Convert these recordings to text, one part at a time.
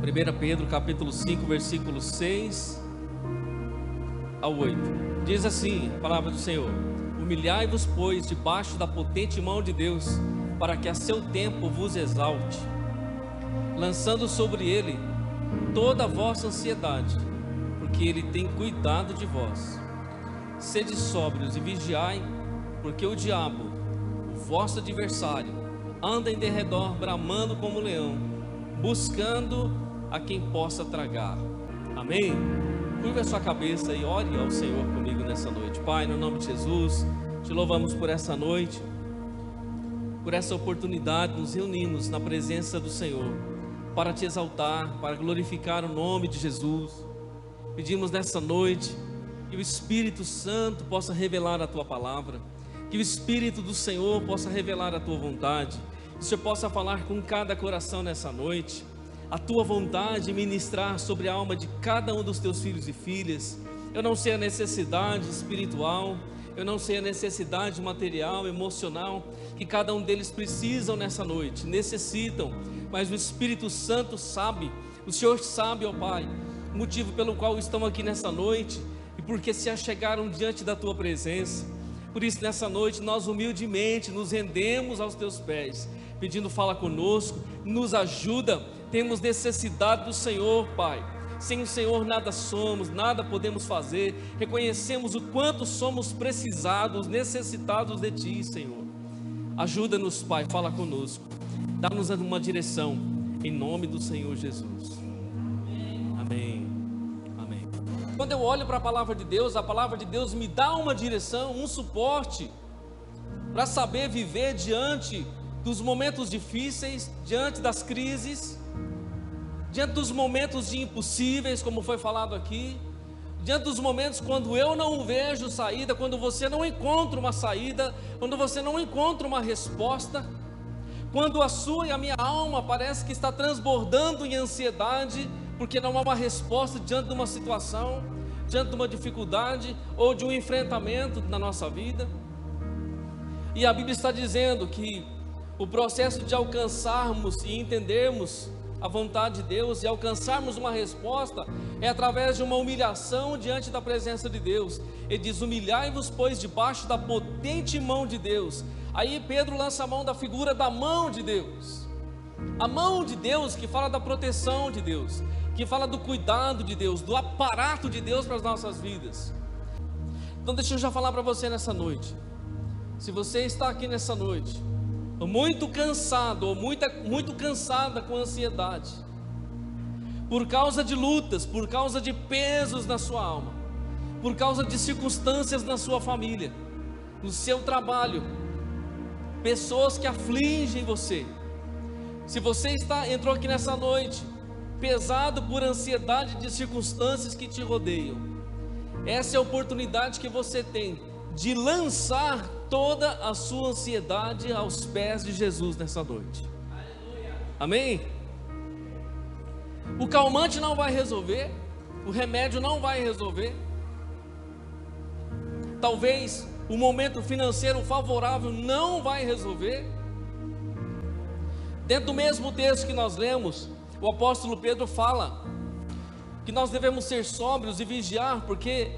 1 Pedro capítulo 5, versículos 6 ao 8. Diz assim a palavra do Senhor: humilhai-vos, pois, debaixo da potente mão de Deus, para que a seu tempo vos exalte, lançando sobre ele toda a vossa ansiedade, porque ele tem cuidado de vós. Sede sóbrios e vigiai, porque o diabo, o vosso adversário, anda em derredor bramando como leão, buscando a quem possa tragar. Amém? Curva a sua cabeça e ore ao Senhor comigo nessa noite. Pai, no nome de Jesus, te louvamos por essa noite, por essa oportunidade de nos reunirmos na presença do Senhor, para te exaltar, para glorificar o nome de Jesus. Pedimos nessa noite que o Espírito Santo possa revelar a tua palavra, que o Espírito do Senhor possa revelar a tua vontade, que o Senhor possa falar com cada coração nessa noite, a tua vontade ministrar sobre a alma de cada um dos teus filhos e filhas. Eu não sei a necessidade espiritual, eu não sei a necessidade material, emocional, que cada um deles precisam nessa noite, necessitam, mas o Espírito Santo sabe, o Senhor sabe, ó Pai, o motivo pelo qual estão aqui nessa noite, e porque se achegaram diante da tua presença. Por isso nessa noite nós humildemente nos rendemos aos teus pés, pedindo: fala conosco, nos ajuda. Temos necessidade do Senhor, Pai. Sem o Senhor nada somos, nada podemos fazer. Reconhecemos o quanto somos precisados, necessitados de Ti, Senhor. Ajuda-nos, Pai, fala conosco, dá-nos uma direção, em nome do Senhor Jesus. Amém. Amém. Quando eu olho para a palavra de Deus, a palavra de Deus me dá uma direção, um suporte, para saber viver diante dos momentos difíceis, diante das crises, diante dos momentos de impossíveis, como foi falado aqui, diante dos momentos quando eu não vejo saída, quando você não encontra uma saída, quando você não encontra uma resposta, quando a sua e a minha alma parece que está transbordando em ansiedade, porque não há uma resposta diante de uma situação, diante de uma dificuldade ou de um enfrentamento na nossa vida. E a Bíblia está dizendo que o processo de alcançarmos e entendermos a vontade de Deus e alcançarmos uma resposta é através de uma humilhação diante da presença de Deus. Ele diz: humilhai-vos, pois, debaixo da potente mão de Deus. Aí Pedro lança a mão da figura da mão de Deus, a mão de Deus que fala da proteção de Deus, que fala do cuidado de Deus, do aparato de Deus para as nossas vidas. Então deixa eu já falar para você nessa noite. Se você está aqui nessa noite muito cansado ou muito cansada com ansiedade, por causa de lutas, por causa de pesos na sua alma, por causa de circunstâncias na sua família, no seu trabalho, pessoas que afligem você. Se você entrou aqui nessa noite pesado por ansiedade de circunstâncias que te rodeiam, essa é a oportunidade que você tem de lançar toda a sua ansiedade aos pés de Jesus nessa noite. Aleluia. Amém? O calmante não vai resolver, o remédio não vai resolver, talvez o momento financeiro favorável não vai resolver. Dentro do mesmo texto que nós lemos, o apóstolo Pedro fala que nós devemos ser sóbrios e vigiar, porque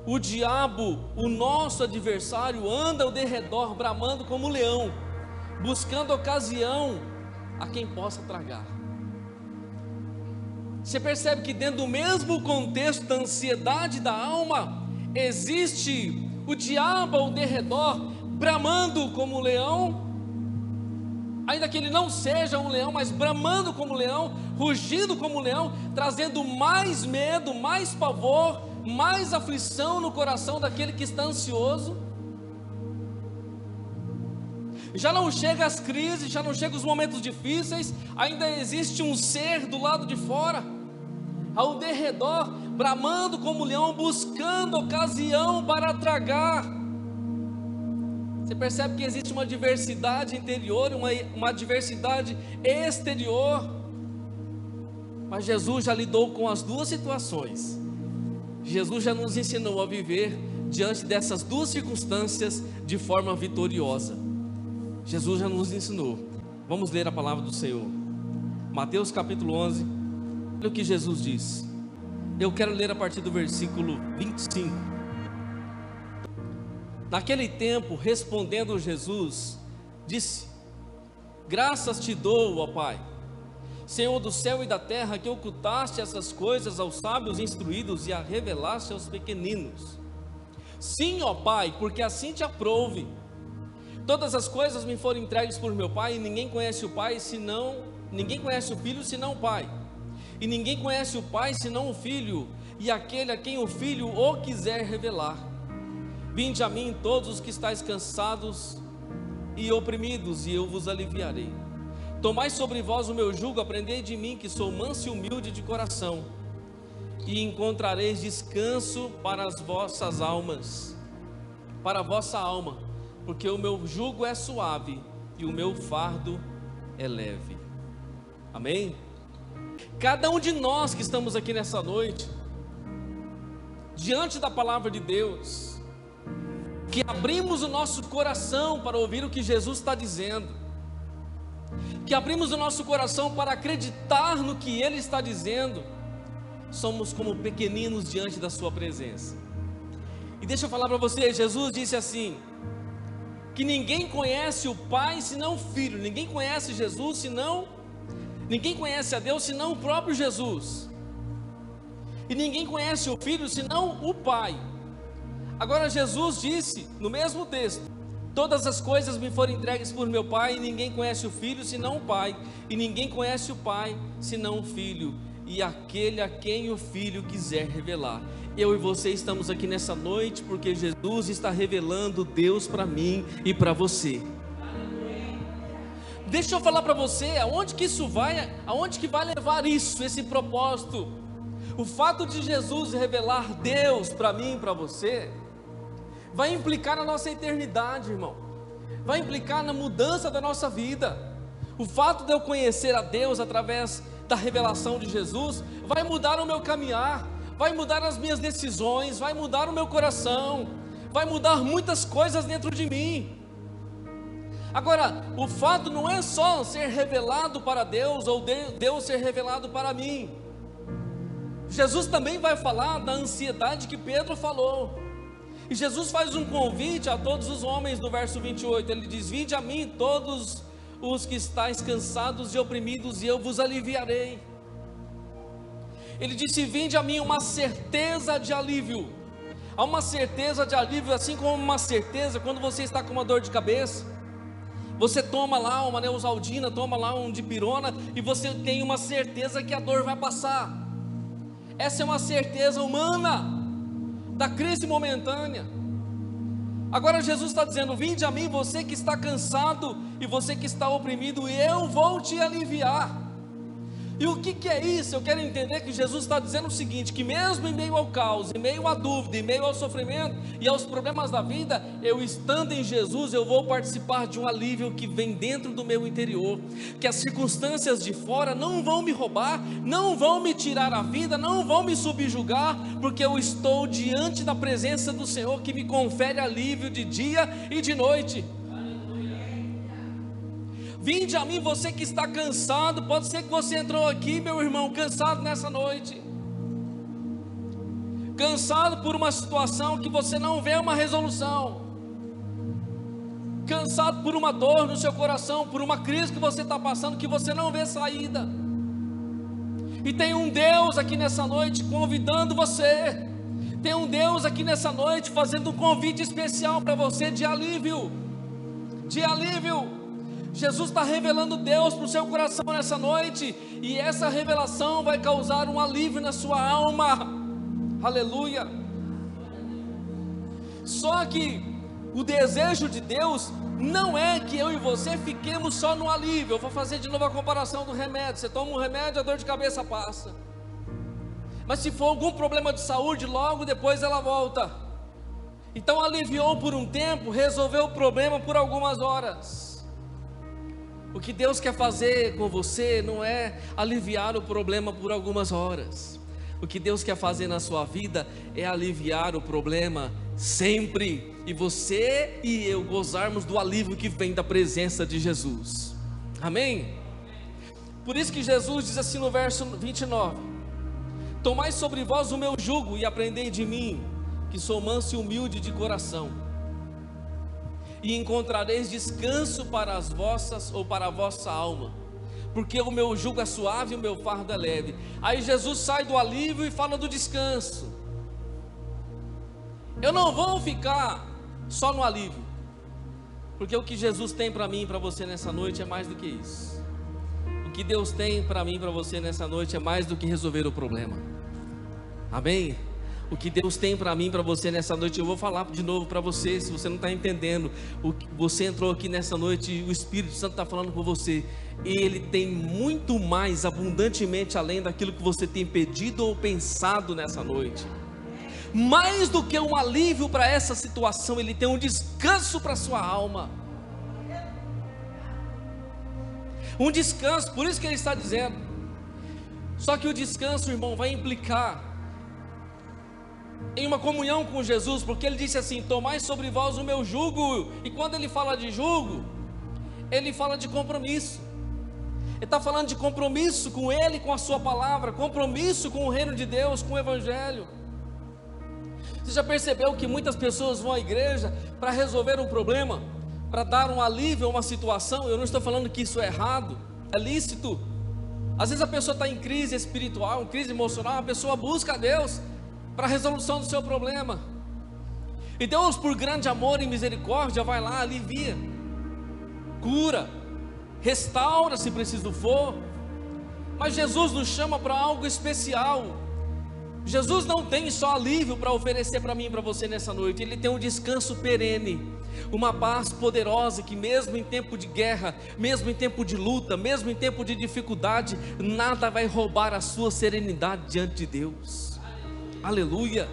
o diabo, o nosso adversário, anda ao derredor bramando como leão, buscando ocasião a quem possa tragar. Você percebe que dentro do mesmo contexto da ansiedade da alma, existe o diabo ao derredor bramando como leão, ainda que ele não seja um leão, mas bramando como leão, rugindo como leão, trazendo mais medo, mais pavor, mais aflição no coração daquele que está ansioso. Já não chega as crises, já não chega os momentos difíceis, ainda existe um ser do lado de fora, ao derredor, bramando como leão, buscando ocasião para tragar. Você percebe que existe uma diversidade interior, uma diversidade exterior, mas Jesus já lidou com as duas situações. Jesus já nos ensinou a viver diante dessas duas circunstâncias de forma vitoriosa. Jesus já nos ensinou. Vamos ler a palavra do Senhor. Mateus capítulo 11, Olha o que Jesus diz. Eu quero ler a partir do versículo 25. Naquele tempo, respondendo Jesus, disse: graças te dou, ó Pai, Senhor do céu e da terra, que ocultaste essas coisas aos sábios instruídos e a revelaste aos pequeninos. Sim, ó Pai, porque assim te aprouve. Todas as coisas me foram entregues por meu Pai, e ninguém conhece o Filho senão o Pai. E ninguém conhece o Pai senão o Filho, e aquele a quem o Filho o quiser revelar. Vinde a mim todos os que estáis cansados e oprimidos, e eu vos aliviarei. Tomai sobre vós o meu jugo, aprendei de mim, que sou manso e humilde de coração, e encontrareis descanso para as vossas almas, para a vossa alma, porque o meu jugo é suave e o meu fardo é leve. Amém? Cada um de nós que estamos aqui nessa noite, diante da palavra de Deus, que abrimos o nosso coração para ouvir o que Jesus está dizendo, que abrimos o nosso coração para acreditar no que Ele está dizendo, somos como pequeninos diante da sua presença. E deixa eu falar para você, Jesus disse assim, que ninguém conhece o Pai senão o Filho, ninguém conhece Jesus senão, ninguém conhece a Deus senão o próprio Jesus, e ninguém conhece o Filho senão o Pai. Agora Jesus disse, no mesmo texto, todas as coisas me foram entregues por meu Pai, e ninguém conhece o Filho senão o Pai, e ninguém conhece o Pai senão o Filho, e aquele a quem o Filho quiser revelar. Eu e você estamos aqui nessa noite porque Jesus está revelando Deus para mim e para você. Deixa eu falar para você, aonde que vai levar isso, esse propósito? O fato de Jesus revelar Deus para mim e para você, vai implicar na nossa eternidade, irmão. Vai implicar na mudança da nossa vida. O fato de eu conhecer a Deus através da revelação de Jesus, vai mudar o meu caminhar, vai mudar as minhas decisões, vai mudar o meu coração, vai mudar muitas coisas dentro de mim. Agora, o fato não é só ser revelado para Deus, ou Deus ser revelado para mim. Jesus também vai falar da ansiedade que Pedro falou. E Jesus faz um convite a todos os homens no verso 28, ele diz: vinde a mim todos os que estáis cansados e oprimidos, e eu vos aliviarei. Ele disse: vinde a mim, uma certeza de alívio. Há uma certeza de alívio, assim como uma certeza quando você está com uma dor de cabeça, você toma lá uma Neosaldina, toma lá um dipirona, e você tem uma certeza que a dor vai passar. Essa é uma certeza humana da crise momentânea. Agora Jesus está dizendo: vinde a mim, você que está cansado e você que está oprimido, e eu vou te aliviar. E o que é isso? Eu quero entender que Jesus está dizendo o seguinte: que mesmo em meio ao caos, em meio à dúvida, em meio ao sofrimento e aos problemas da vida, eu estando em Jesus, eu vou participar de um alívio que vem dentro do meu interior, que as circunstâncias de fora não vão me roubar, não vão me tirar a vida, não vão me subjugar, porque eu estou diante da presença do Senhor, que me confere alívio de dia e de noite. Vinde a mim, você que está cansado. Pode ser que você entrou aqui, meu irmão, cansado nessa noite, cansado por uma situação que você não vê uma resolução, cansado por uma dor no seu coração, por uma crise que você está passando, que você não vê saída. E tem um Deus aqui nessa noite convidando você, tem um Deus aqui nessa noite fazendo um convite especial para você de alívio, de alívio. Jesus está revelando Deus para o seu coração nessa noite, e essa revelação vai causar um alívio na sua alma. Aleluia. Só que o desejo de Deus não é que eu e você fiquemos só no alívio. Eu vou fazer de novo a comparação do remédio. Você toma um remédio, a dor de cabeça passa, mas se for algum problema de saúde, logo depois ela volta. Então aliviou por um tempo, resolveu o problema por algumas horas. O que Deus quer fazer com você não é aliviar o problema por algumas horas. O que Deus quer fazer na sua vida é aliviar o problema sempre, e você e eu gozarmos do alívio que vem da presença de Jesus. Amém? Por isso que Jesus diz assim no verso 29: tomai sobre vós o meu jugo e aprendei de mim, que sou manso e humilde de coração, e encontrareis descanso para as vossas, ou para a vossa alma, porque o meu jugo é suave e o meu fardo é leve. Aí Jesus sai do alívio e fala do descanso. Eu não vou ficar só no alívio, porque o que Jesus tem para mim e para você nessa noite é mais do que isso. O que Deus tem para mim e para você nessa noite é mais do que resolver o problema. Amém? O que Deus tem para mim e para você nessa noite, eu vou falar de novo para você, se você não está entendendo. Você entrou aqui nessa noite e o Espírito Santo está falando com você. Ele tem muito mais, abundantemente além daquilo que você tem pedido ou pensado nessa noite. Mais do que um alívio para essa situação, Ele tem um descanso para a sua alma. Um descanso, por isso que Ele está dizendo. Só que o descanso, irmão, vai implicar em uma comunhão com Jesus, porque Ele disse assim: tomai sobre vós o meu jugo. E quando Ele fala de jugo, Ele fala de compromisso. Ele está falando de compromisso com Ele, com a sua palavra, compromisso com o reino de Deus, com o Evangelho. Você já percebeu que muitas pessoas vão à igreja para resolver um problema, para dar um alívio a uma situação? Eu não estou falando que isso é errado, é lícito. Às vezes a pessoa está em crise espiritual, em crise emocional, a pessoa busca a Deus para a resolução do seu problema, e Deus, por grande amor e misericórdia, vai lá, alivia, cura, restaura se preciso for. Mas Jesus nos chama para algo especial. Jesus não tem só alívio para oferecer para mim e para você nessa noite. Ele tem um descanso perene, uma paz poderosa, que mesmo em tempo de guerra, mesmo em tempo de luta, mesmo em tempo de dificuldade, nada vai roubar a sua serenidade diante de Deus. Aleluia.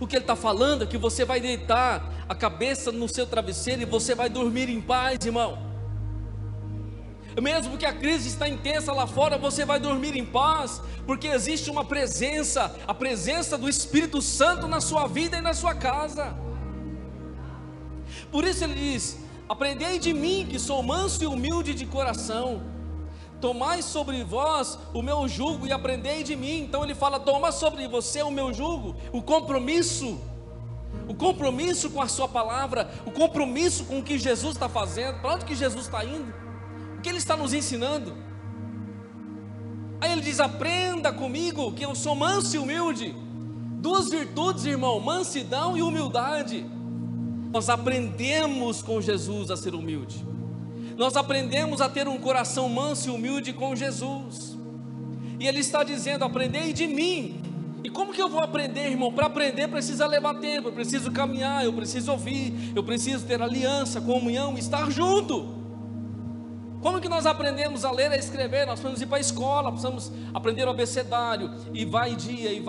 O que Ele está falando é que você vai deitar a cabeça no seu travesseiro e você vai dormir em paz, irmão. Mesmo que a crise está intensa lá fora, você vai dormir em paz, porque existe uma presença, a presença do Espírito Santo na sua vida e na sua casa. Por isso Ele diz: aprendei de mim, que sou manso e humilde de coração, tomai sobre vós o meu jugo e aprendei de mim. Então Ele fala: toma sobre você o meu jugo, o compromisso com a sua palavra, o compromisso com o que Jesus está fazendo. Para onde que Jesus está indo? O que Ele está nos ensinando? Aí Ele diz: aprenda comigo, que eu sou manso e humilde. Duas virtudes, irmão: mansidão e humildade. Nós aprendemos com Jesus a ser humilde. Nós aprendemos a ter um coração manso e humilde com Jesus. E Ele está dizendo: aprendei de mim. E como que eu vou aprender, irmão? Para aprender precisa levar tempo, eu preciso caminhar, eu preciso ouvir, eu preciso ter aliança, comunhão, estar junto. Como que nós aprendemos a ler e a escrever? Nós precisamos ir para a escola, precisamos aprender o abecedário, e vai dia, e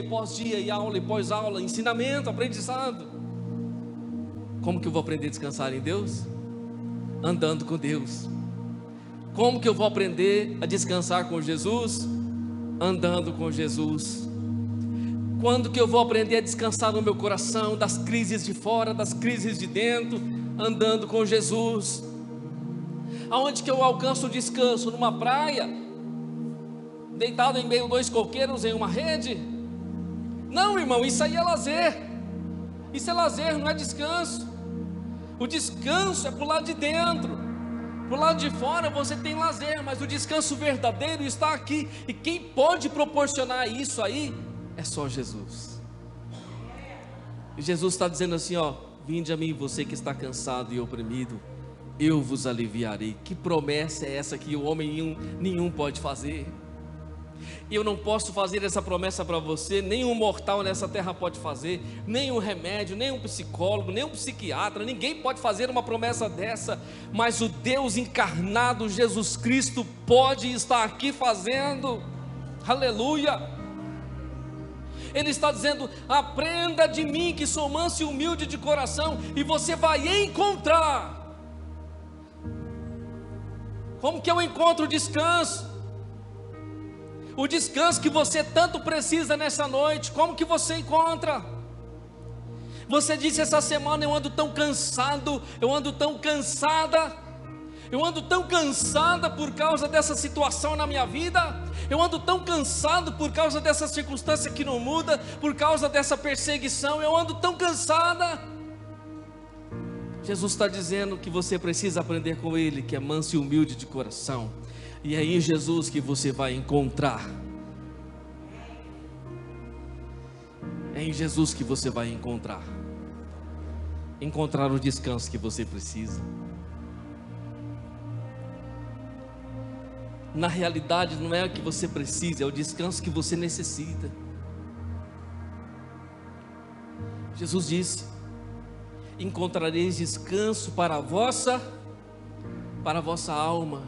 pós-dia, e aula, e pós-aula, ensinamento, aprendizado. Como que eu vou aprender a descansar em Deus? Andando com Deus. Como que eu vou aprender a descansar com Jesus? Andando com Jesus. Quando que eu vou aprender a descansar no meu coração, das crises de fora, das crises de dentro? Andando com Jesus. Aonde que eu alcanço o descanso? Numa praia, deitado em meio a dois coqueiros em uma rede? Não, irmão, isso aí é lazer. Isso é lazer, não é descanso. O descanso é para o lado de dentro. Para o lado de fora você tem lazer, mas o descanso verdadeiro está aqui. E quem pode proporcionar isso aí é só Jesus. E Jesus está dizendo assim, ó: vinde a mim, você que está cansado e oprimido, eu vos aliviarei. Que promessa é essa que o homem nenhum pode fazer? Eu não posso fazer essa promessa para você, nenhum mortal nessa terra pode fazer, nenhum remédio, nenhum psicólogo, nenhum psiquiatra, ninguém pode fazer uma promessa dessa, mas o Deus encarnado, Jesus Cristo, pode estar aqui fazendo. Aleluia. Ele está dizendo: aprenda de mim, que sou manso e humilde de coração, e você vai encontrar. Como que eu encontro o descanso? O descanso que você tanto precisa nessa noite, como que você encontra? Você disse essa semana: eu ando tão cansado, eu ando tão cansada. Eu ando tão cansada por causa dessa situação na minha vida. Eu ando tão cansado por causa dessa circunstância que não muda, por causa dessa perseguição. Eu ando tão cansada. Jesus está dizendo que você precisa aprender com Ele, que é manso e humilde de coração. E é em Jesus que você vai encontrar. É em Jesus que você vai encontrar o descanso que você precisa. Na realidade não é o que você precisa, é o descanso que você necessita. Jesus disse: encontrareis descanso para a vossa alma.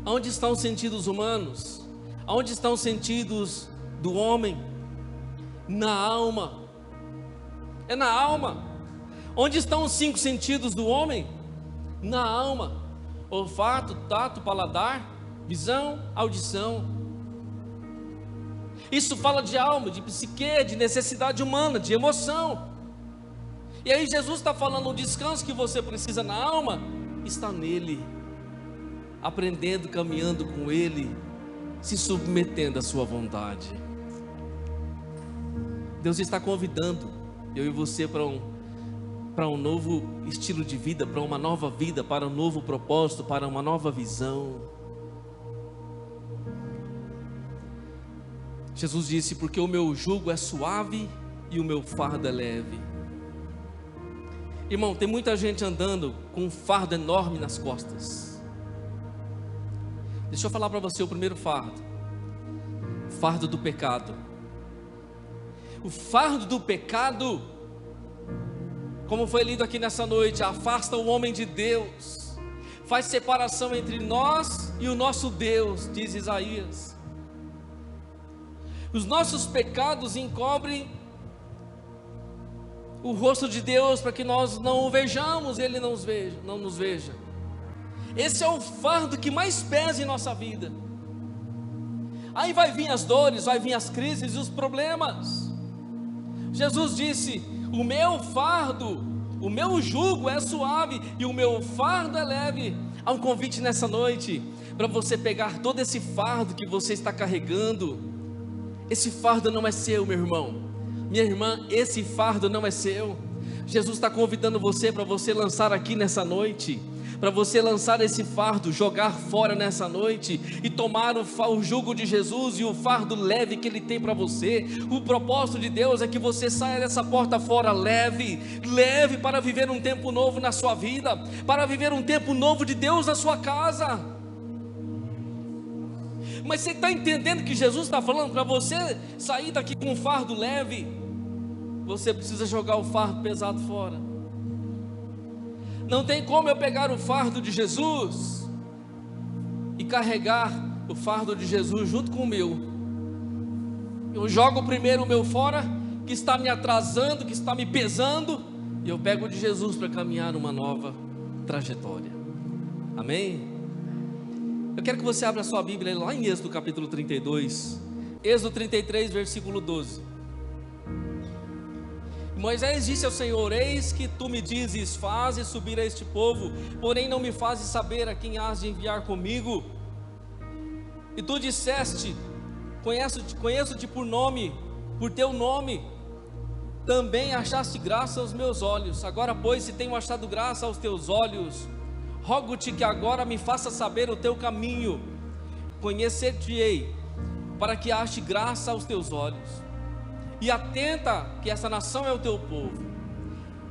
Onde estão os sentidos humanos? Onde estão os sentidos do homem? Na alma. É na alma. Onde estão os 5 sentidos do homem? Na alma. Olfato, tato, paladar, visão, audição. Isso fala de alma, de psique, de necessidade humana, de emoção. E aí Jesus está falando: o descanso que você precisa na alma está nele, aprendendo, caminhando com Ele, se submetendo à sua vontade. Deus está convidando eu e você para um novo estilo de vida, para uma nova vida, para um novo propósito, para uma nova visão. Jesus disse: porque o meu jugo é suave e o meu fardo é leve. Irmão, tem muita gente andando com um fardo enorme nas costas. Deixa eu falar para você o primeiro fardo: fardo do pecado. O fardo do pecado, como foi lido aqui nessa noite, afasta o homem de Deus, faz separação entre nós e o nosso Deus, diz Isaías. Os nossos pecados encobrem o rosto de Deus para que nós não o vejamos, Ele não nos veja. Esse é o fardo que mais pesa em nossa vida. Aí vai vir as dores, vai vir as crises e os problemas. Jesus disse: o meu fardo, o meu jugo é suave e o meu fardo é leve. Há um convite nessa noite para você pegar todo esse fardo que você está carregando. Esse fardo não é seu, meu irmão, minha irmã, esse fardo não é seu. Jesus está convidando você para você lançar aqui nessa noite, para você lançar esse fardo, jogar fora nessa noite e tomar o jugo de Jesus e o fardo leve que Ele tem para você. O propósito de Deus é que você saia dessa porta fora leve para viver um tempo novo na sua vida, para viver um tempo novo de Deus na sua casa. Mas você está entendendo que Jesus está falando para você sair daqui com um fardo leve? Você precisa jogar o fardo pesado fora. Não tem como eu pegar o fardo de Jesus e carregar o fardo de Jesus junto com o meu. Eu jogo primeiro o meu fora, que está me atrasando, que está me pesando, e eu pego o de Jesus para caminhar uma nova trajetória. Amém? Eu quero que você abra a sua Bíblia lá em Êxodo capítulo 32, Êxodo 33, versículo 12. Moisés disse ao Senhor: eis que tu me dizes, faze subir a este povo, porém não me fazes saber a quem has de enviar comigo. E tu disseste: conheço-te por nome, por teu nome, também achaste graça aos meus olhos. Agora pois, se tenho achado graça aos teus olhos, rogo-te que agora me faça saber o teu caminho, conhecer-te-ei, para que ache graça aos teus olhos. E atenta que essa nação é o teu povo.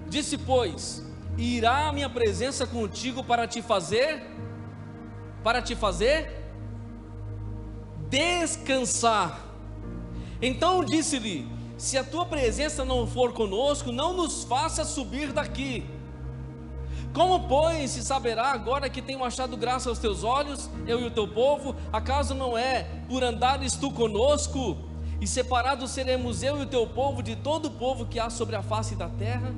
Disse pois: irá a minha presença contigo para te fazer descansar. Então disse-lhe: se a tua presença não for conosco, não nos faça subir daqui. Como pois se saberá agora que tenho achado graça aos teus olhos, eu e o teu povo? Acaso não é por andares tu conosco, e separados seremos eu e o teu povo de todo o povo que há sobre a face da terra?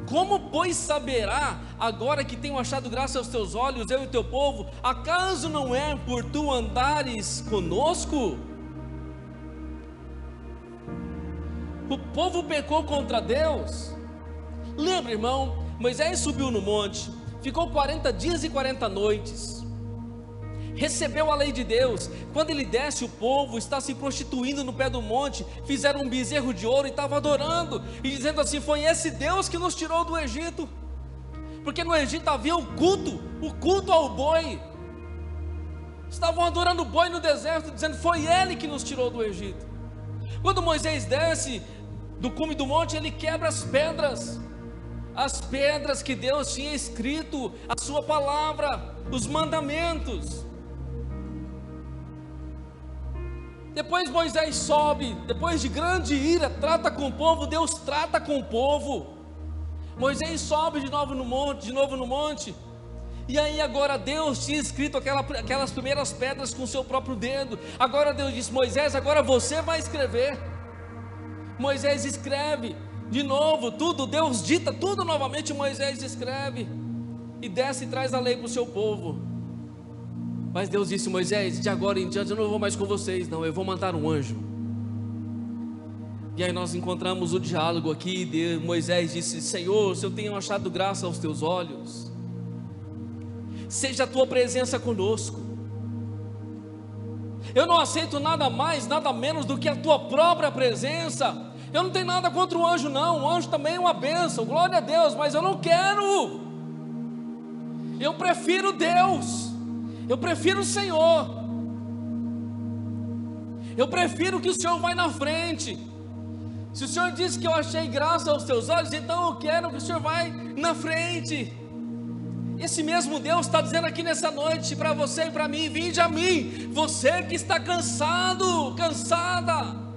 Como pois saberá agora que tenho achado graça aos teus olhos, eu e o teu povo? Acaso não é por tu andares conosco? O povo pecou contra Deus. Lembra, irmão, Moisés subiu no monte, ficou 40 dias e 40 noites, recebeu a lei de Deus. Quando ele desce, o povo está se prostituindo no pé do monte, fizeram um bezerro de ouro e estavam adorando, e dizendo assim: foi esse Deus que nos tirou do Egito, porque no Egito havia o culto ao boi, estavam adorando o boi no deserto, dizendo: foi ele que nos tirou do Egito. Quando Moisés desce do cume do monte, ele quebra as pedras que Deus tinha escrito, a sua palavra, os mandamentos. Depois Moisés sobe, depois de grande ira, trata com o povo, Deus trata com o povo. Moisés sobe de novo no monte, e aí agora Deus tinha escrito aquelas primeiras pedras com o seu próprio dedo. Agora Deus disse: Moisés, agora você vai escrever. Moisés escreve de novo tudo, Deus dita tudo novamente, Moisés escreve, e desce e traz a lei para o seu povo. Mas Deus disse: Moisés, de agora em diante eu não vou mais com vocês, não, eu vou mandar um anjo. E aí nós encontramos o diálogo aqui. Moisés disse: Senhor, se eu tenho achado graça aos teus olhos, seja a tua presença conosco. Eu não aceito nada mais, nada menos do que a tua própria presença. Eu não tenho nada contra o anjo, não. O anjo também é uma bênção, glória a Deus, mas eu não quero. Eu prefiro Deus, eu prefiro o Senhor, eu prefiro que o Senhor vá na frente. Se o Senhor disse que eu achei graça aos teus olhos, então eu quero que o Senhor vá na frente. Esse mesmo Deus está dizendo aqui nessa noite para você e para mim: vinde a mim, você que está cansado, cansada.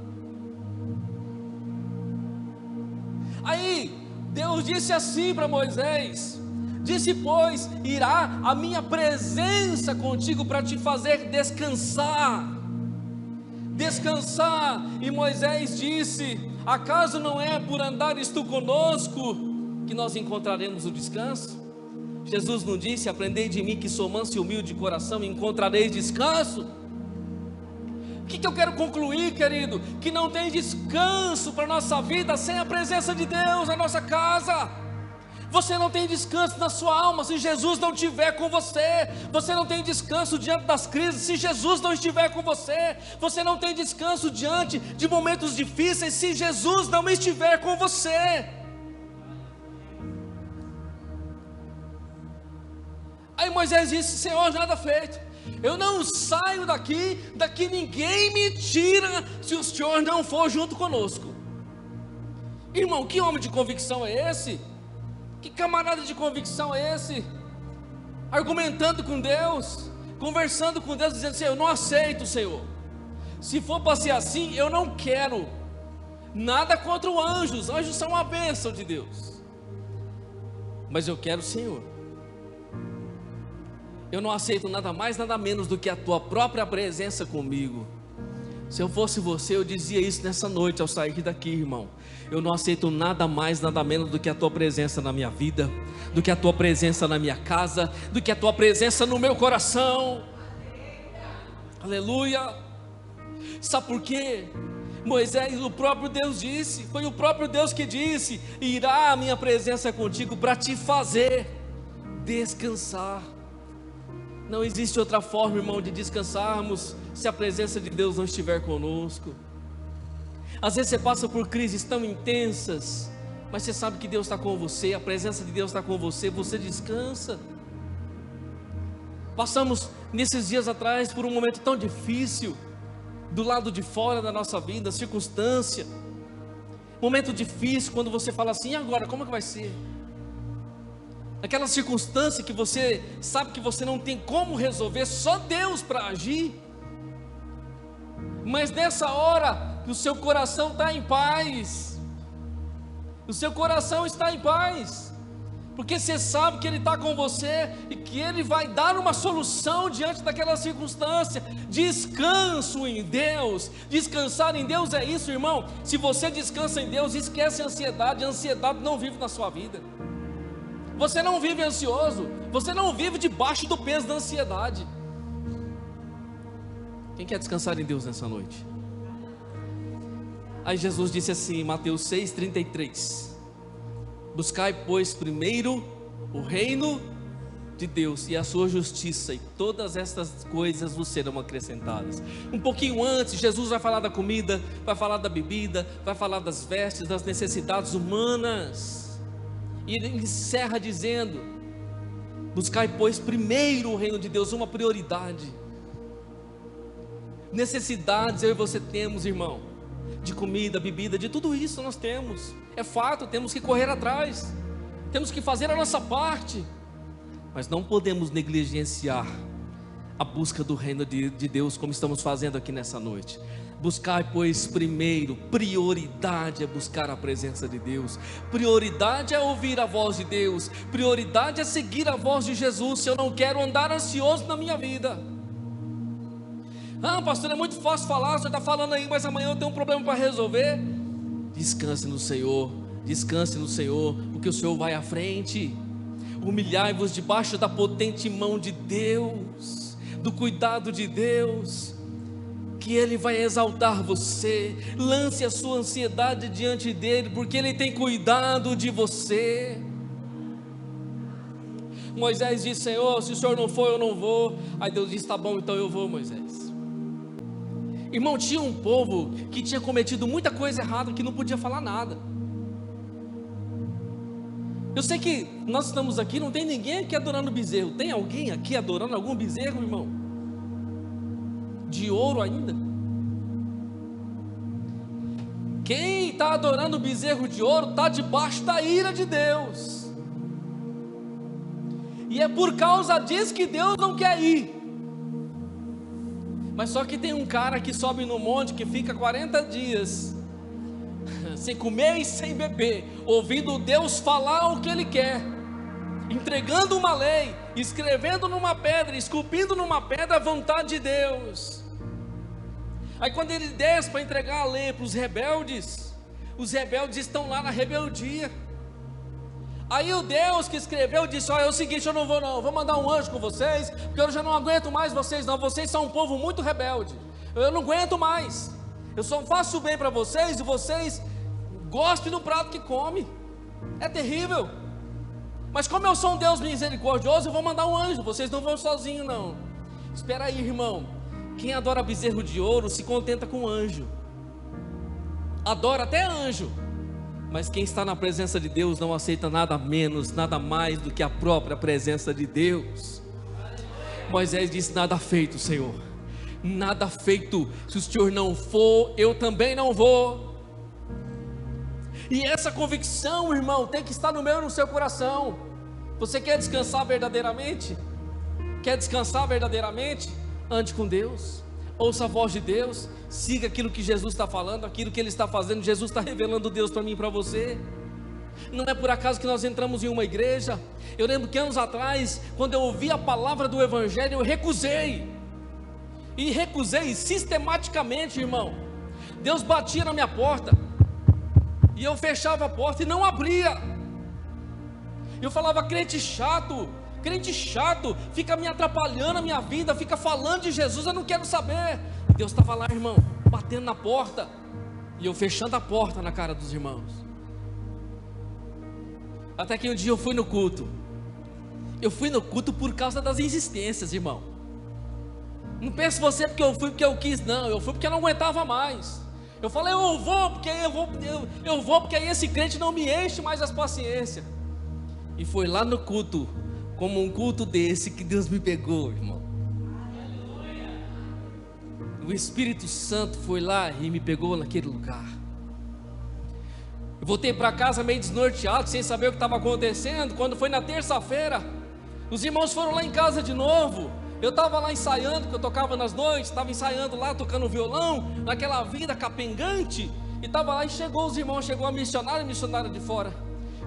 Aí Deus disse assim para Moisés: disse, pois, irá a minha presença contigo para te fazer descansar. E Moisés disse: acaso não é por andares tu conosco que nós encontraremos o descanso? Jesus não disse: aprendei de mim que sou manso e humilde de coração, e encontrareis descanso? O que eu quero concluir, querido? Que não tem descanso para a nossa vida sem a presença de Deus na nossa casa. Você não tem descanso na sua alma se Jesus não estiver com você. Você não tem descanso diante das crises se Jesus não estiver com você. Você não tem descanso diante de momentos difíceis se Jesus não estiver com você. Aí Moisés disse: Senhor, nada feito. Eu não saio daqui ninguém me tira se o Senhor não for junto conosco. Irmão, que homem de convicção é esse? Que camarada de convicção é esse? Argumentando com Deus, conversando com Deus, dizendo assim: eu não aceito, Senhor. Se for para ser assim, eu não quero. Nada contra os anjos são uma bênção de Deus, mas eu quero o Senhor. Eu não aceito nada mais, nada menos do que a tua própria presença comigo. Se eu fosse você, eu dizia isso nessa noite ao sair daqui, irmão. Eu não aceito nada mais, nada menos do que a tua presença na minha vida, do que a tua presença na minha casa, do que a tua presença no meu coração. Aleluia. Sabe por quê? Moisés, o próprio Deus disse, foi o próprio Deus que disse: irá a minha presença contigo para te fazer descansar. Não existe outra forma, irmão, de descansarmos se a presença de Deus não estiver conosco. Às vezes você passa por crises tão intensas, mas você sabe que Deus está com você, a presença de Deus está com você, você descansa. Passamos nesses dias atrás por um momento tão difícil, do lado de fora da nossa vida, circunstância, momento difícil, quando você fala assim: e agora, como é que vai ser? Aquela circunstância que você sabe que você não tem como resolver, só Deus para agir. Mas nessa hora, o seu coração está em paz. O seu coração está em paz, porque você sabe que Ele está com você e que Ele vai dar uma solução diante daquela circunstância. Descanso em Deus. Descansar em Deus é isso, irmão. Se você descansa em Deus, esquece a ansiedade. A ansiedade não vive na sua vida. Você não vive ansioso, você não vive debaixo do peso da ansiedade. Quem quer descansar em Deus nessa noite? Aí Jesus disse assim em Mateus 6,33: buscai, pois, primeiro o reino de Deus e a sua justiça, e todas estas coisas vos serão acrescentadas. Um pouquinho antes, Jesus vai falar da comida, vai falar da bebida, vai falar das vestes, das necessidades humanas, e ele encerra dizendo: buscai, pois, primeiro o reino de Deus, uma prioridade. Necessidades eu e você temos, irmão, de comida, bebida, de tudo isso nós temos, é fato, temos que correr atrás, temos que fazer a nossa parte, mas não podemos negligenciar a busca do reino de Deus, como estamos fazendo aqui nessa noite. Buscai, pois, primeiro, prioridade é buscar a presença de Deus, prioridade é ouvir a voz de Deus, prioridade é seguir a voz de Jesus. Se eu não quero andar ansioso na minha vida, pastor, é muito fácil falar, o senhor está falando aí, mas amanhã eu tenho um problema para resolver. Descanse no Senhor, porque o Senhor vai à frente. Humilhai-vos debaixo da potente mão de Deus, do cuidado de Deus, que Ele vai exaltar você. Lance a sua ansiedade diante dEle, porque Ele tem cuidado de você. Moisés disse: Senhor, se o Senhor não for, eu não vou. Aí Deus disse: tá bom, então eu vou, Moisés. Irmão, tinha um povo que tinha cometido muita coisa errada, que não podia falar nada. Eu sei que nós estamos aqui, não tem ninguém aqui adorando bezerro. Tem alguém aqui adorando algum bezerro, irmão? De ouro ainda? Quem está adorando bezerro de ouro está debaixo da ira de Deus, e é por causa disso que Deus não quer ir. Mas só que tem um cara que sobe no monte, que fica 40 dias sem comer e sem beber, ouvindo Deus falar o que Ele quer, entregando uma lei, escrevendo numa pedra, esculpindo numa pedra a vontade de Deus. Aí quando ele desce para entregar a lei para os rebeldes estão lá na rebeldia. Aí o Deus que escreveu disse: olha, é o seguinte, eu não vou não, vou mandar um anjo com vocês, porque eu já não aguento mais vocês não, vocês são um povo muito rebelde, eu não aguento mais, eu só faço bem para vocês, e vocês gospem no prato que come, é terrível, mas como eu sou um Deus misericordioso, eu vou mandar um anjo, vocês não vão sozinhos não. Espera aí, irmão, quem adora bezerro de ouro se contenta com anjo, adora até anjo, mas quem está na presença de Deus não aceita nada menos, nada mais do que a própria presença de Deus. Moisés disse: nada feito, Senhor, nada feito, se o Senhor não for, eu também não vou. E essa convicção, irmão, tem que estar no meu e no seu coração. Você quer descansar verdadeiramente? Quer descansar verdadeiramente? Ande com Deus, ouça a voz de Deus, siga aquilo que Jesus está falando, aquilo que Ele está fazendo. Jesus está revelando Deus para mim e para você. Não é por acaso que nós entramos em uma igreja. Eu lembro que anos atrás, quando eu ouvi a palavra do Evangelho, eu recusei, e recusei sistematicamente, irmão. Deus batia na minha porta, e eu fechava a porta e não abria. Eu falava: crente chato, fica me atrapalhando a minha vida, fica falando de Jesus, eu não quero saber. Deus estava lá, irmão, batendo na porta, e eu fechando a porta na cara dos irmãos. Até que um dia eu fui no culto. Eu fui no culto por causa das insistências, irmão. Não pense você porque eu fui porque eu quis, não. Eu fui porque eu não aguentava mais. Eu falei: eu vou porque aí esse crente não me enche mais as paciências. E foi lá no culto, como um culto desse, que Deus me pegou, irmão. O Espírito Santo foi lá e me pegou naquele lugar. Eu voltei para casa meio desnorteado, sem saber o que estava acontecendo. Quando foi na terça-feira, os irmãos foram lá em casa de novo. Eu estava lá ensaiando, porque eu tocava nas noites, estava ensaiando lá, tocando violão, naquela vida capengante, e estava lá, e chegou os irmãos, chegou a missionária de fora,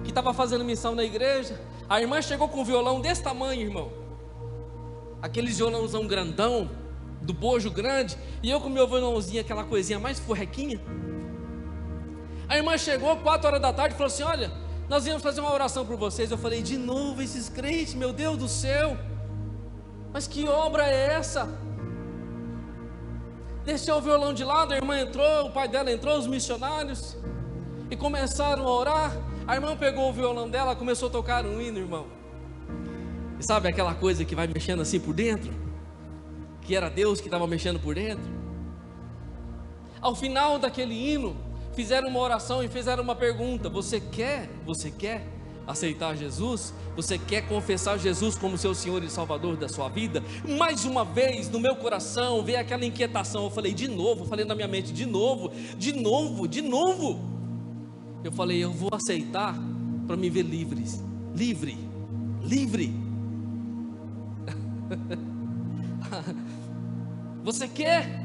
que estava fazendo missão na igreja. A irmã chegou com um violão desse tamanho, irmão, aqueles violãozão grandão, do bojo grande, e eu com meu violãozinho, aquela coisinha mais forrequinha. A irmã chegou 4 horas da tarde e falou assim: olha, nós íamos fazer uma oração por vocês. Eu falei: de novo esses crentes, meu Deus do céu, mas que obra é essa? Deixou o violão de lado, a irmã entrou, o pai dela entrou, os missionários, e começaram a orar. A irmã pegou o violão dela, começou a tocar um hino, irmão. E sabe aquela coisa que vai mexendo assim por dentro? Que era Deus que estava mexendo por dentro. Ao final daquele hino, fizeram uma oração e fizeram uma pergunta: você quer aceitar Jesus? Você quer confessar Jesus como seu Senhor e Salvador da sua vida? Mais uma vez no meu coração veio aquela inquietação. Eu falei de novo, falei na minha mente, de novo. Eu falei, eu vou aceitar para me ver livre. Você quer?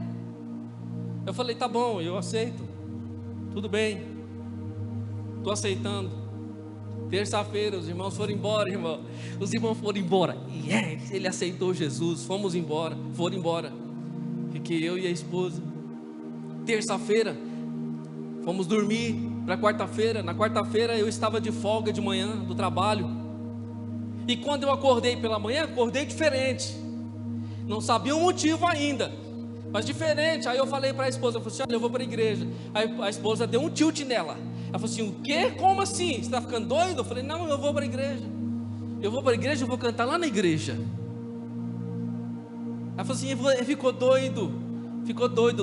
Eu falei, tá bom, eu aceito, tudo bem, estou aceitando. Terça-feira os irmãos foram embora, irmão. Os irmãos foram embora. Yes, ele aceitou Jesus, foram embora. Fiquei eu e a esposa. Terça-feira, fomos dormir para quarta-feira. Na quarta-feira eu estava de folga de manhã do trabalho. E quando eu acordei pela manhã, acordei diferente. Não sabia o motivo ainda, mas diferente. Aí eu falei para a esposa, eu falei assim, olha, eu vou para a igreja. Aí a esposa deu um tilt nela. Ela falou assim, o quê? Como assim? Você está ficando doido? Eu falei, não, eu vou para a igreja. Eu vou para a igreja, eu vou cantar lá na igreja. Ela falou assim, ele ficou doido.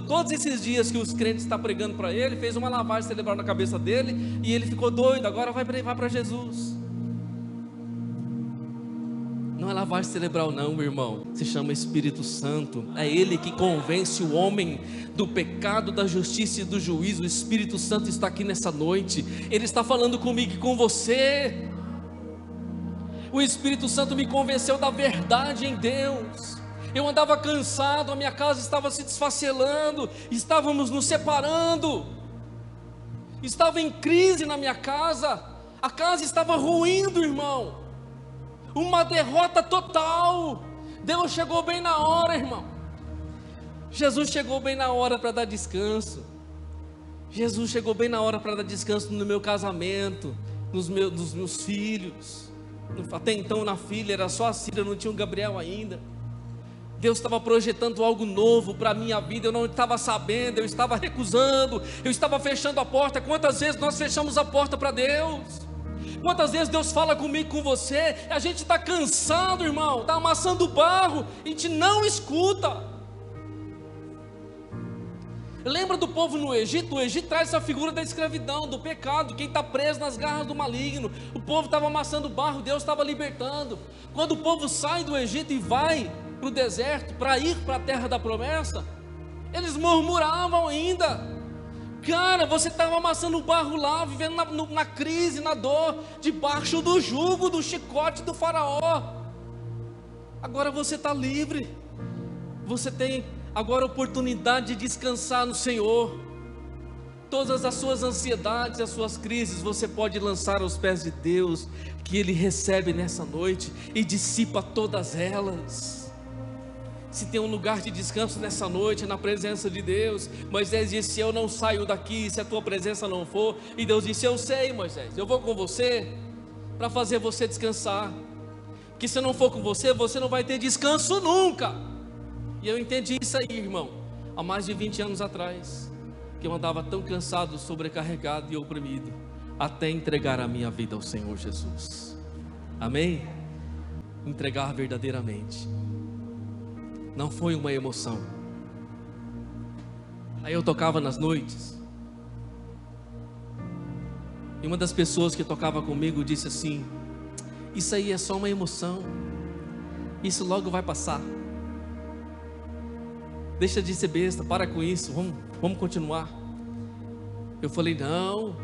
Todos esses dias que os crentes estão pregando para ele, fez uma lavagem cerebral na cabeça dele, e ele ficou doido, agora vai para Jesus. Não é lavagem cerebral não, meu irmão, se chama Espírito Santo. É Ele que convence o homem do pecado, da justiça e do juízo. O Espírito Santo está aqui nessa noite. Ele está falando comigo e com você. O Espírito Santo me convenceu da verdade em Deus. Eu andava cansado, a minha casa estava se desfacelando, estávamos nos separando, estava em crise na minha casa, a casa estava ruindo, irmão. Uma derrota total. Deus chegou bem na hora, irmão. Jesus chegou bem na hora para dar descanso. Jesus chegou bem na hora para dar descanso no meu casamento, nos meus filhos. Até então na filha era só a Cira, não tinha o Gabriel ainda. Deus estava projetando algo novo para a minha vida. Eu não estava sabendo, eu estava recusando, eu estava fechando a porta. Quantas vezes nós fechamos a porta para Deus? Quantas vezes Deus fala comigo, com você, a gente está cansado, irmão, está amassando barro, a gente não escuta. Lembra do povo no Egito? O Egito traz essa figura da escravidão, do pecado, quem está preso nas garras do maligno. O povo estava amassando barro, Deus estava libertando. Quando o povo sai do Egito e vai para o deserto, para ir para a terra da promessa, eles murmuravam ainda. Cara, você estava amassando barro lá, vivendo na crise, na dor, debaixo do jugo, do chicote do faraó. Agora você está livre. Você tem agora a oportunidade de descansar no Senhor. Todas as suas ansiedades, as suas crises, você pode lançar aos pés de Deus, que Ele recebe nessa noite e dissipa todas elas. Se tem um lugar de descanso nessa noite, é na presença de Deus. Moisés disse, eu não saio daqui se a tua presença não for. E Deus disse, eu sei, Moisés, eu vou com você para fazer você descansar. Porque se eu não for com você, você não vai ter descanso nunca. E eu entendi isso aí, irmão, há mais de 20 anos atrás, que eu andava tão cansado, sobrecarregado e oprimido, até entregar a minha vida ao Senhor Jesus. Amém? Entregar verdadeiramente. Não foi uma emoção. Aí eu tocava nas noites, e uma das pessoas que tocava comigo disse assim, isso aí é só uma emoção, isso logo vai passar. Deixa de ser besta, para com isso, vamos continuar. Eu falei, não,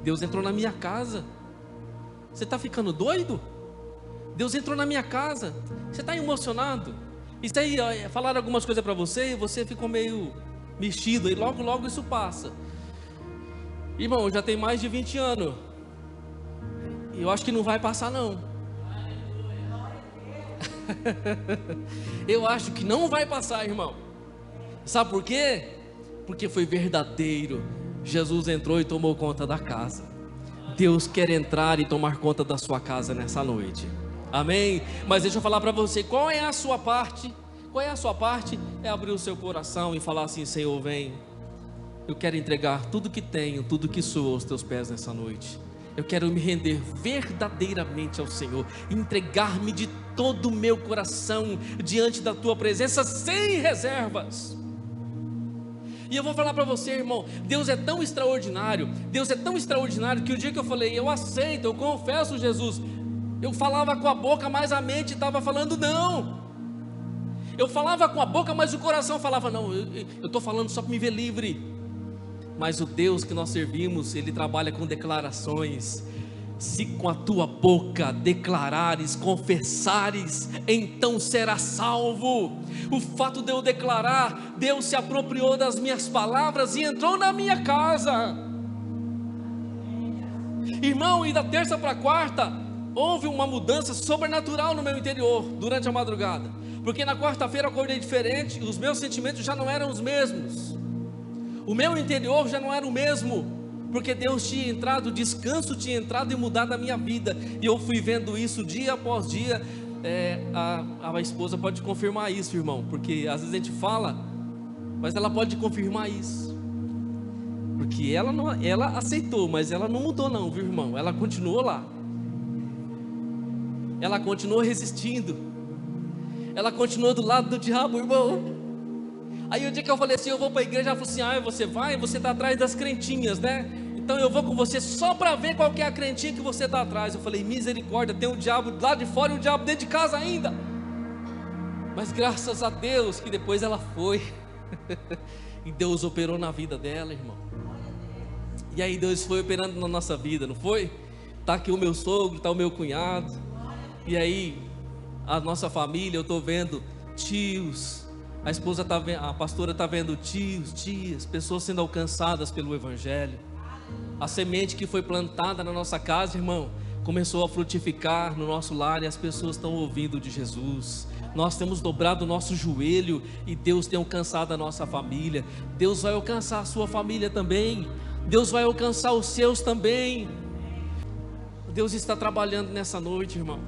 Deus entrou na minha casa. Você está ficando doido? Deus entrou na minha casa. Você está emocionado? Isso aí, falaram algumas coisas para você e você ficou meio mexido, e logo isso passa. Irmão, já tem mais de 20 anos, e eu acho que não vai passar não. Eu acho que não vai passar, irmão. Sabe por quê? Porque foi verdadeiro. Jesus entrou e tomou conta da casa. Deus quer entrar e tomar conta da sua casa nessa noite. Amém? Mas deixa eu falar para você, qual é a sua parte? Qual é a sua parte? É abrir o seu coração e falar assim, Senhor, vem. Eu quero entregar tudo que tenho, tudo que sou aos teus pés nessa noite. Eu quero me render verdadeiramente ao Senhor, entregar-me de todo o meu coração diante da tua presença, sem reservas. E eu vou falar para você, irmão, Deus é tão extraordinário, que o dia que eu falei, eu aceito, eu confesso Jesus, eu falava com a boca, mas a mente estava falando não. Eu falava com a boca, mas o coração falava não, eu estou falando só para me ver livre. Mas o Deus que nós servimos, Ele trabalha com declarações. Se com a tua boca declarares, confessares, então serás salvo. O fato de eu declarar, Deus se apropriou das minhas palavras e entrou na minha casa. Irmão, e da terça para quarta, houve uma mudança sobrenatural no meu interior, durante a madrugada. Porque na quarta-feira eu acordei diferente, os meus sentimentos já não eram os mesmos. O meu interior já não era o mesmo, porque Deus tinha entrado, o descanso tinha entrado e mudado a minha vida, e eu fui vendo isso dia após dia. A esposa pode confirmar isso, irmão, porque às vezes a gente fala, mas ela pode confirmar isso, porque ela aceitou, mas ela não mudou não, viu, irmão? Ela continuou lá, ela continuou resistindo, ela continuou do lado do diabo, irmão. Aí o dia que eu falei assim, eu vou para a igreja, ela falou assim, você vai, você está atrás das crentinhas, né? Então eu vou com você só para ver qual que é a crentinha que você está atrás. Eu falei, misericórdia, tem o diabo lá de fora e o diabo dentro de casa ainda. Mas graças a Deus que depois ela foi e Deus operou na vida dela, irmão. E aí Deus foi operando na nossa vida, não foi? Está aqui o meu sogro, está o meu cunhado. E aí a nossa família, eu estou vendo tios, a esposa está vendo, a pastora está vendo tios, tias, pessoas sendo alcançadas pelo Evangelho. A semente que foi plantada na nossa casa, irmão, começou a frutificar no nosso lar, e as pessoas estão ouvindo de Jesus. Nós temos dobrado o nosso joelho e Deus tem alcançado a nossa família. Deus vai alcançar a sua família também. Deus vai alcançar os seus também. Deus está trabalhando nessa noite, irmão.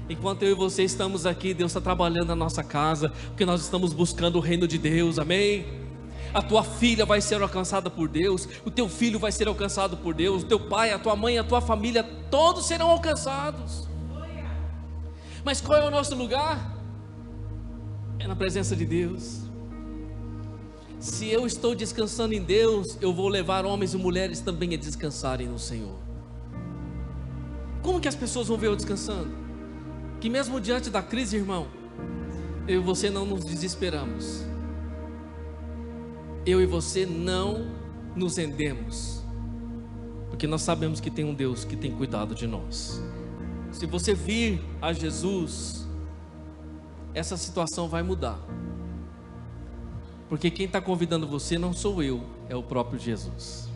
Enquanto eu e você estamos aqui, Deus está trabalhando na nossa casa, porque nós estamos buscando o reino de Deus, amém? A tua filha vai ser alcançada por Deus, o teu filho vai ser alcançado por Deus, o teu pai, a tua mãe, a tua família, todos serão alcançados. Mas qual é o nosso lugar? É na presença de Deus. Se eu estou descansando em Deus, eu vou levar homens e mulheres também a descansarem no Senhor. Como que as pessoas vão ver eu descansando? Que mesmo diante da crise, irmão, eu e você não nos desesperamos, eu e você não nos rendemos, porque nós sabemos que tem um Deus que tem cuidado de nós. Se você vir a Jesus, essa situação vai mudar, porque quem está convidando você não sou eu, é o próprio Jesus.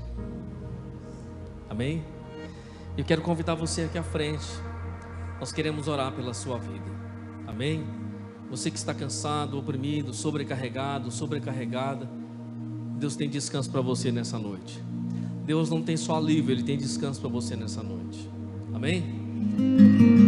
Amém? Eu quero convidar você aqui à frente. Nós queremos orar pela sua vida, amém? Você que está cansado, oprimido, sobrecarregado, sobrecarregada, Deus tem descanso para você nessa noite. Deus não tem só alívio, Ele tem descanso para você nessa noite, amém?